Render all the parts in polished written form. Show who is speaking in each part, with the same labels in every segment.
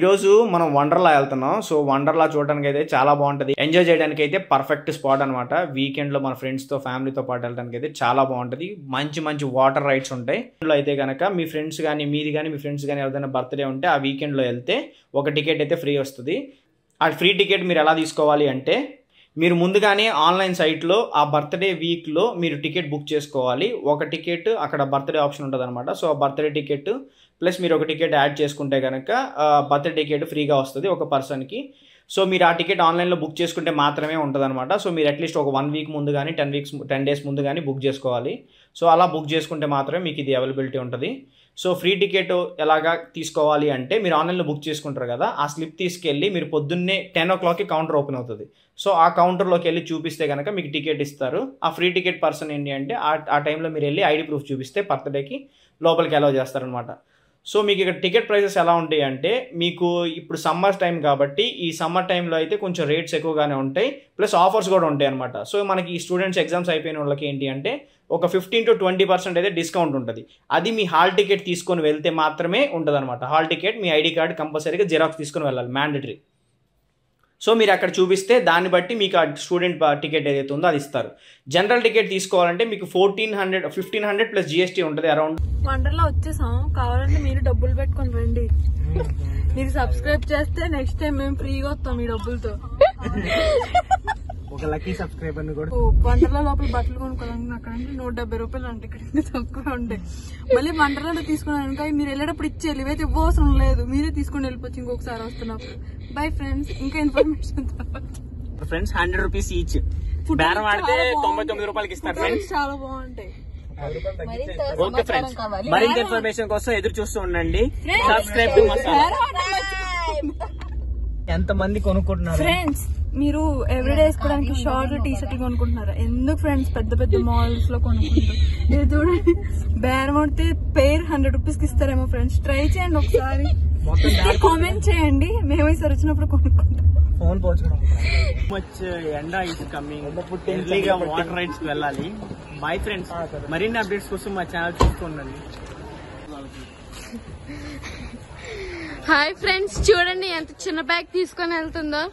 Speaker 1: ఈరోజు మనం వండర్లా వెళ్తున్నాం. సో వండర్లా చూడడానికి అయితే చాలా బాగుంటుంది, ఎంజాయ్ చేయడానికి అయితే పర్ఫెక్ట్ స్పాట్ అనమాట. వీకెండ్లో మన ఫ్రెండ్స్తో ఫ్యామిలీతో పాటు వెళ్ళడానికి అయితే చాలా బాగుంటుంది. మంచి మంచి వాటర్ రైడ్స్ ఉంటాయి. అయితే కనుక మీ ఫ్రెండ్స్ కానీ మీది కానీ మీ ఫ్రెండ్స్ కానీ ఎవరైనా బర్త్డే ఉంటే ఆ వీకెండ్లో వెళ్తే ఒక టికెట్ అయితే ఫ్రీ వస్తుంది. ఆ ఫ్రీ టికెట్ మీరు ఎలా తీసుకోవాలి అంటే మీరు ముందుగానే ఆన్లైన్ సైట్లో ఆ బర్త్డే వీక్లో మీరు టికెట్ బుక్ చేసుకోవాలి. ఒక టికెట్ అక్కడ బర్త్డే ఆప్షన్ ఉంటుంది అనమాట. సో ఆ బర్త్డే టికెట్ ప్లస్ మీరు ఒక టికెట్ యాడ్ చేసుకుంటే కనుక బర్త్డే టికెట్ ఫ్రీగా వస్తుంది ఒక పర్సన్కి. సో మీరు ఆ టికెట్ ఆన్లైన్లో బుక్ చేసుకుంటే మాత్రమే ఉంటుంది అనమాట. సో మీరు అట్లీస్ట్ ఒక 1 వీక్ ముందు కానీ 10 డేస్ ముందు కానీ బుక్ చేసుకోవాలి. సో అలా బుక్ చేసుకుంటే మాత్రమే మీకు ఇది అవైలబిలిటీ ఉంటుంది. సో ఫ్రీ టికెట్ ఎలాగా తీసుకోవాలి అంటే మీరు ఆన్లైన్లో బుక్ చేసుకుంటారు కదా, ఆ స్లిప్ తీసుకెళ్ళి మీరు పొద్దున్నే 10 o'clockకి కౌంటర్ ఓపెన్ అవుతుంది. సో ఆ కౌంటర్లోకి వెళ్ళి చూపిస్తే కనుక మీకు టికెట్ ఇస్తారు. ఆ ఫ్రీ టికెట్ పర్సన్ ఏంటి అంటే ఆ టైంలో మీరు వెళ్ళి ఐడి ప్రూఫ్ చూపిస్తే బర్త్డేకి లోపలికి అలౌ చేస్తారనమాట. సో మీకు ఇక్కడ టికెట్ ప్రైసెస్ ఎలా ఉంటాయి అంటే మీకు ఇప్పుడు సమ్మర్ టైం కాబట్టి ఈ సమ్మర్ టైంలో అయితే కొంచెం రేట్స్ ఎక్కువగానే ఉంటాయి, ప్లస్ ఆఫర్స్ కూడా ఉంటాయి అనమాట. సో మనకి ఈ స్టూడెంట్స్ ఎగ్జామ్స్ అయిపోయిన వాళ్ళకి ఏంటి అంటే ఒక 15 to 20% అయితే డిస్కౌంట్ ఉంటుంది. అది మీ హాల్ టికెట్ తీసుకొని వెళ్తే మాత్రమే ఉంటుంది అనమాట. హాల్ టికెట్ మీ ఐడి కార్డ్ కంపల్సరీగా జిరాక్స్ తీసుకొని వెళ్ళాలి, మ్యాండటరీ. సో మీరు అక్కడ చూపిస్తే దాన్ని బట్టి మీకు ఆ స్టూడెంట్ టికెట్ ఏదైతే ఉందో అది ఇస్తారు. జనరల్ టికెట్ తీసుకోవాలంటే మీకు 1500 ప్లస్ జిఎస్టీ ఉంటుంది అరౌండ్.
Speaker 2: వండర్లా వచ్చేసాం, కావాలంటే మీరు డబ్బులు పెట్టుకొని రండి. మీరు సబ్స్క్రైబ్ చేస్తే నెక్స్ట్ టైం మేము ఫ్రీగా వస్తాం మీ డబ్బులతో.
Speaker 1: ఒక లక్కీ సబ్స్క్రైబర్ ని కూడా
Speaker 2: వండర్లా లోపల బట్టలు కొనుక్కోవాలని అక్కడ 170 రూపాయలు అంటే ఇక్కడ తక్కువ ఉంటాయి. మళ్ళీ వండర్లా తీసుకున్నాను మీరు వెళ్ళేటప్పుడు ఇచ్చేయాలి, ఇవైతే ఇవ్వవసరం లేదు, మీరే తీసుకుని వెళ్ళిపోవచ్చు ఇంకొకసారి వస్తున్నప్పుడు. బై ఫ్రెండ్స్, ఇంకా ఇన్ఫర్మేషన్
Speaker 1: ఫ్రెండ్స్ 100 రూపీస్ ఈచ్, బేరం ఆడితే 99 రూపాయలకి ఇస్తారు ఫ్రెండ్స్.
Speaker 2: చాలా బాగుంటాయి.
Speaker 1: ఓకే ఫ్రెండ్స్, మరింత ఇన్ఫర్మేషన్ కోసం ఎదురు చూస్తూ ఉండండి. Subscribe to masala. ఎంత మంది కొనుక్కుంటున్నారు
Speaker 2: ఫ్రెండ్స్? మీరు ఎవ్రీడే వేసుకోవడానికి షార్ట్ టీ షర్ట్ కొనుక్కుంటున్నారు ఎందుకు ఫ్రెండ్స్? పెద్ద పెద్ద మాల్స్ లో కొనుక్కుంటారు. మీరు చూడండి, బేరం ఆడితే పేర్ 100 రూపీస్ కి ఇస్తారేమో ఫ్రెండ్స్. ట్రై చేయండి ఒకసారి, కామెంట్ చేయండి, మేము ఈసారి వచ్చినప్పుడు కొనుక్కుంటాం.
Speaker 1: ఫోన్ పోల్చుకోవడం మచ్ ఎండ ఇస్ కమింగ్, ఎర్లీగా వాటర్ రైడ్స్ కి వెళ్ళాలి. బై ఫ్రెండ్స్, మరిన్ని అప్డేట్స్ కోసం మా ఛానల్ చూసుకోండి.
Speaker 3: హాయ్ ఫ్రెండ్స్, చూడండి ఎంత చిన్న బ్యాగ్ తీసుకొని వెళ్తుందో.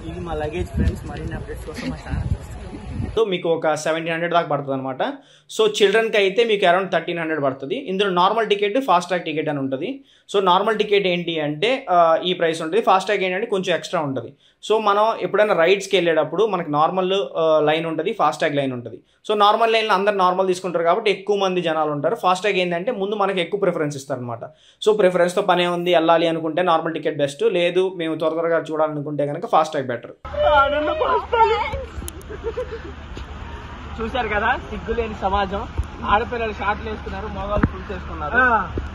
Speaker 1: ఇది మా లగేజ్ ఫ్రెండ్స్. మరిన్ని అప్డేట్స్ కోసం మా ఛానల్ మీకు ఒక 1700 దాకా పడుతుంది అనమాట. సో చిల్డ్రన్కి అయితే మీకు అరౌండ్ 1300 పడుతుంది. ఇందులో normal ticket, fast track ticket అని ఉంటుంది. సో నార్మల్ టికెట్ ఏంటి అంటే ఈ ప్రైస్ ఉంటుంది. ఫాస్ట్ ట్రాక్ ఏంటంటే కొంచెం ఎక్స్ట్రా ఉంటుంది. సో మనం ఎప్పుడైనా రైడ్స్కి వెళ్ళేటప్పుడు మనకి నార్మల్ లైన్ ఉంటుంది, ఫాస్ట్ ట్రాక్ లైన్ ఉంటుంది. సో నార్మల్ లైన్లో అందరు నార్మల్ తీసుకుంటారు కాబట్టి ఎక్కువ మంది జనాలు ఉంటారు. ఫాస్ట్ ట్రాక్ ఏంటంటే ముందు మనకి ఎక్కువ ప్రిఫరెన్స్ ఇస్తారు అనమాట. సో ప్రిఫరెన్స్తో పనే ఉంది, వెళ్ళాలి అనుకుంటే నార్మల్ టికెట్ బెస్ట్, లేదు మేము త్వరగా చూడాలనుకుంటే కనుక ఫాస్ట్ ట్రాక్ బెటర్. చూశారు కదా, సిగ్గులేని సమాజం. ఆడపిల్లలు షార్ట్లు వేసుకున్నారు, మోగాలు ఫుల్ చేసుకున్నారు.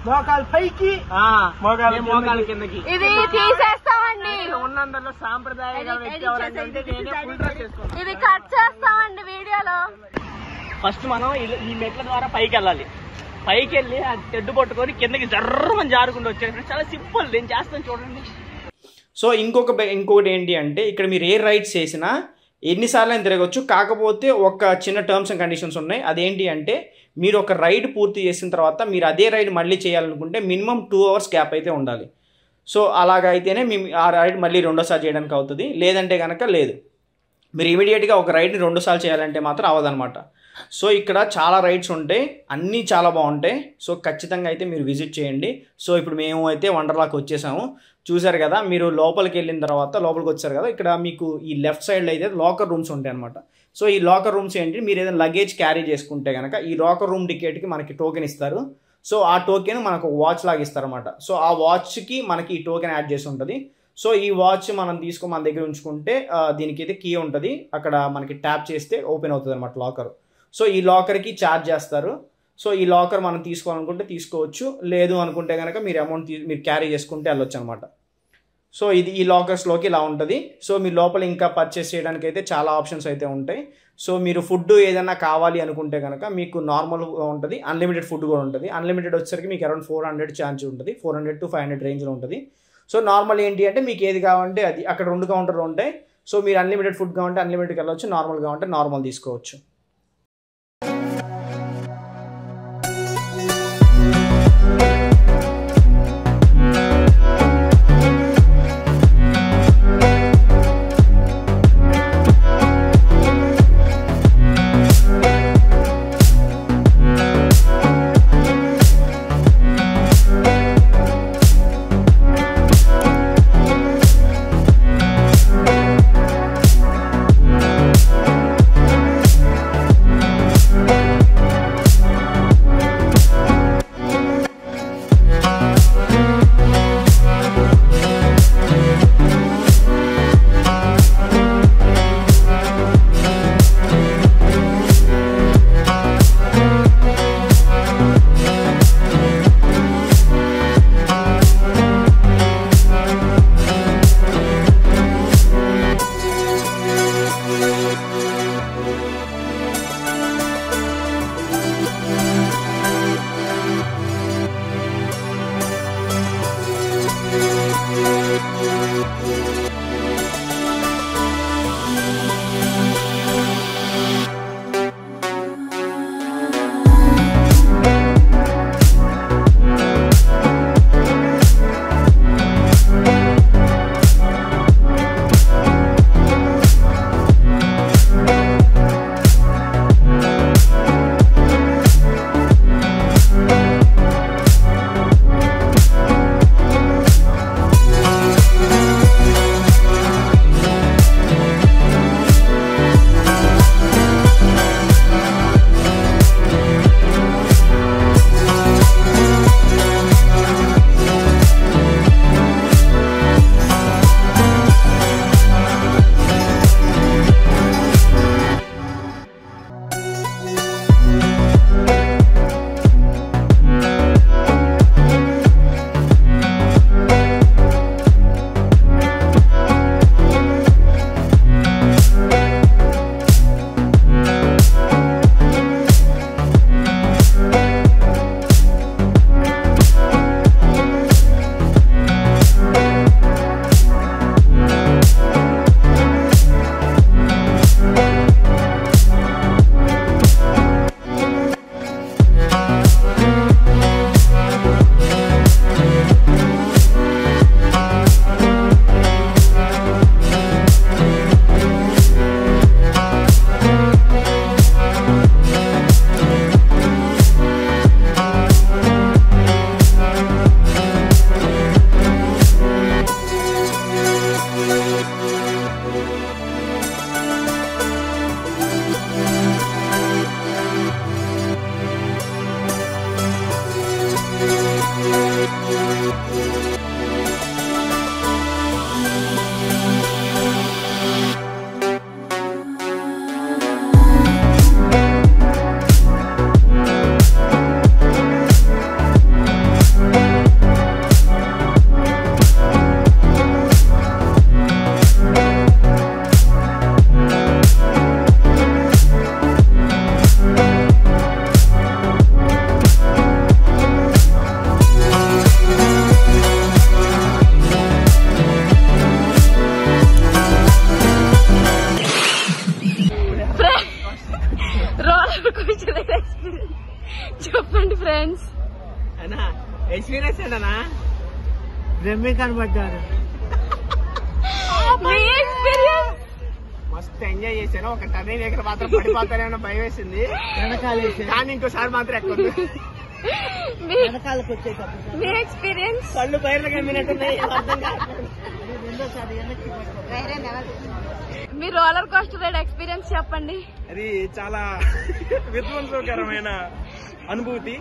Speaker 1: మోకాలు పైకి, మోకాలు కిందకి.
Speaker 3: ఇది తీసేస్తామండి,
Speaker 1: ఉన్నందరిలో సాంప్రదాయంగా
Speaker 3: ఇది కట్ చేస్తామండి వీడియోలో.
Speaker 1: ఫస్ట్ మనం ఈ మెట్ల ద్వారా పైకి వెళ్ళాలి. పైకి వెళ్ళి ఆ తెడ్డు పట్టుకొని కిందకి జర్రమని జారుకుంటూ వచ్చేది. చాలా సింపుల్, నేను చేస్తాను చూడండి. సో ఇంకొకటి ఏంటి అంటే ఇక్కడ మీరు ఏ రైడ్స్ చేసినా ఎన్నిసార్లు అయినా తిరగవచ్చు. కాకపోతే ఒక చిన్న టర్మ్స్ అండ్ కండిషన్స్ ఉన్నాయి. అదేంటి అంటే మీరు ఒక రైడ్ పూర్తి చేసిన తర్వాత మీరు అదే రైడ్ మళ్ళీ చేయాలనుకుంటే మినిమం 2 hours గ్యాప్ అయితే ఉండాలి. సో అలాగైతేనే మీ ఆ రైడ్ మళ్ళీ రెండోసారి చేయడానికి అవుతుంది, లేదంటే కనుక లేదు. మీరు ఇమీడియట్గా ఒక రైడ్ని 2 సార్లు చేయాలంటే మాత్రం అవ్వదనమాట. సో ఇక్కడ చాలా రైడ్స్ ఉంటాయి, అన్నీ చాలా బాగుంటాయి. సో ఖచ్చితంగా అయితే మీరు విజిట్ చేయండి. సో ఇప్పుడు మేము అయితే వండర్లాకి వచ్చేసాము. చూసారు కదా, మీరు లోపలికి వెళ్ళిన తర్వాత లోపలికి వచ్చారు కదా, ఇక్కడ మీకు ఈ లెఫ్ట్ సైడ్లో అయితే లాకర్ రూమ్స్ ఉంటాయి అనమాట. సో ఈ లాకర్ రూమ్స్ ఏంటి, మీరు ఏదైనా లగేజ్ క్యారీ చేసుకుంటే కనుక ఈ లాకర్ రూమ్ టికెట్కి మనకి టోకెన్ ఇస్తారు. సో ఆ టోకెన్ మనకు వాచ్ లాగా ఇస్తారనమాట. సో ఆ వాచ్కి మనకి ఈ టోకెన్ యాడ్ చేసి ఉంటుంది. సో ఈ వాచ్ మనం తీసుకొని మన దగ్గర ఉంచుకుంటే దీనికి అయితే కీ ఉంటుంది, అక్కడ మనకి ట్యాప్ చేస్తే ఓపెన్ అవుతుంది అనమాట లాకర్. సో ఈ లాకర్కి ఛార్జ్ చేస్తారు. సో ఈ లాకర్ మనం తీసుకోవాలనుకుంటే తీసుకోవచ్చు, లేదు అనుకుంటే కనుక మీరు అమౌంట్ మీరు క్యారీ చేసుకుంటే వెళ్ళొచ్చు అనమాట. సో ఇది ఈ లాకర్స్లోకి ఇలా ఉంటుంది. సో మీ లోపల ఇంకా పర్చేస్ చేయడానికి అయితే చాలా ఆప్షన్స్ అయితే ఉంటాయి. సో మీరు ఫుడ్ ఏదైనా కావాలి అనుకుంటే కనుక మీకు నార్మల్ ఉంటుంది, అన్లిమిటెడ్ ఫుడ్ కూడా ఉంటుంది. అన్లిమిటెడ్ వచ్చేసరికి మీకు అరౌండ్ 400 ఛార్జ్ ఉంటుంది, 400 to 500 రేంజ్లో ఉంటుంది. సో నార్మల్ ఏంటి అంటే మీకు ఏది కావాలంటే అది, అక్కడ 2 కౌంటర్లు ఉంటాయి. సో మీరు అన్లిమిటెడ్ ఫుడ్ కావాలంటే అన్లిమిటెడ్కి వెళ్ళవచ్చు, నార్మల్ కావాలంటే నార్మల్ తీసుకోవచ్చు.
Speaker 4: బ్రహ్మి కనబడ్డారు.
Speaker 3: మీ ఎక్స్పీరియన్స్
Speaker 1: మస్తు ఎంజాయ్ చేశాను. ఒక టర్నింగ్ దగ్గర మాత్రం పడిపోతానేమో భయం వేసింది, కానీ ఇంకోసారి మాత్రం ఎక్కదు.
Speaker 4: వెనకాలకు వచ్చేటప్పుడు
Speaker 3: మీ ఎక్స్పీరియన్స్
Speaker 1: కళ్ళు బయటకు కమ్మినట్టున్నాయి, అర్థం కాదు.
Speaker 4: రెండోసారి వెనక్కి
Speaker 3: మీ రోలర్ కోస్టర్ రైడ్ ఎక్స్పీరియన్స్ చెప్పండి.
Speaker 5: అది చాలా విధ్వంసకరమైన అనుభూతి.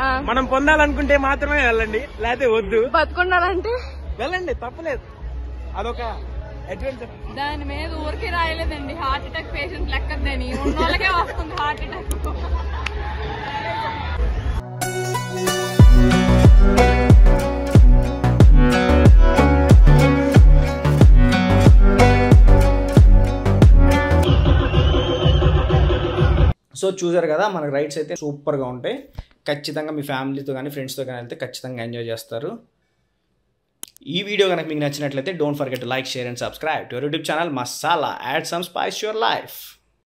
Speaker 3: ఆ,
Speaker 5: మనం పొందాలనుకుంటే మాత్రమే వెళ్ళండి, లేకపోతే వద్దు.
Speaker 3: బతుకున్నారంటే
Speaker 5: వెళ్ళండి, తప్పలేదు. అదొక అడ్వెంచర్.
Speaker 2: దాని మీద ఊరికి రాయలేదండి, హార్ట్ అటాక్ పేషెంట్ లెక్కదని ఉన్నోళ్ళకే వస్తుంది హార్ట్ అటాక్.
Speaker 1: సో చూసారు కదా, మనకు రైడ్స్ అయితే సూపర్గా ఉంటాయి. ఖచ్చితంగా మీ ఫ్యామిలీతో కానీ ఫ్రెండ్స్తో కానీ వెళ్తే ఖచ్చితంగా ఎంజాయ్ చేస్తారు. ఈ వీడియో కనుక మీకు నచ్చినట్లయితే don't forget to like, share and subscribe to our YouTube channel masala. Add some spice your life.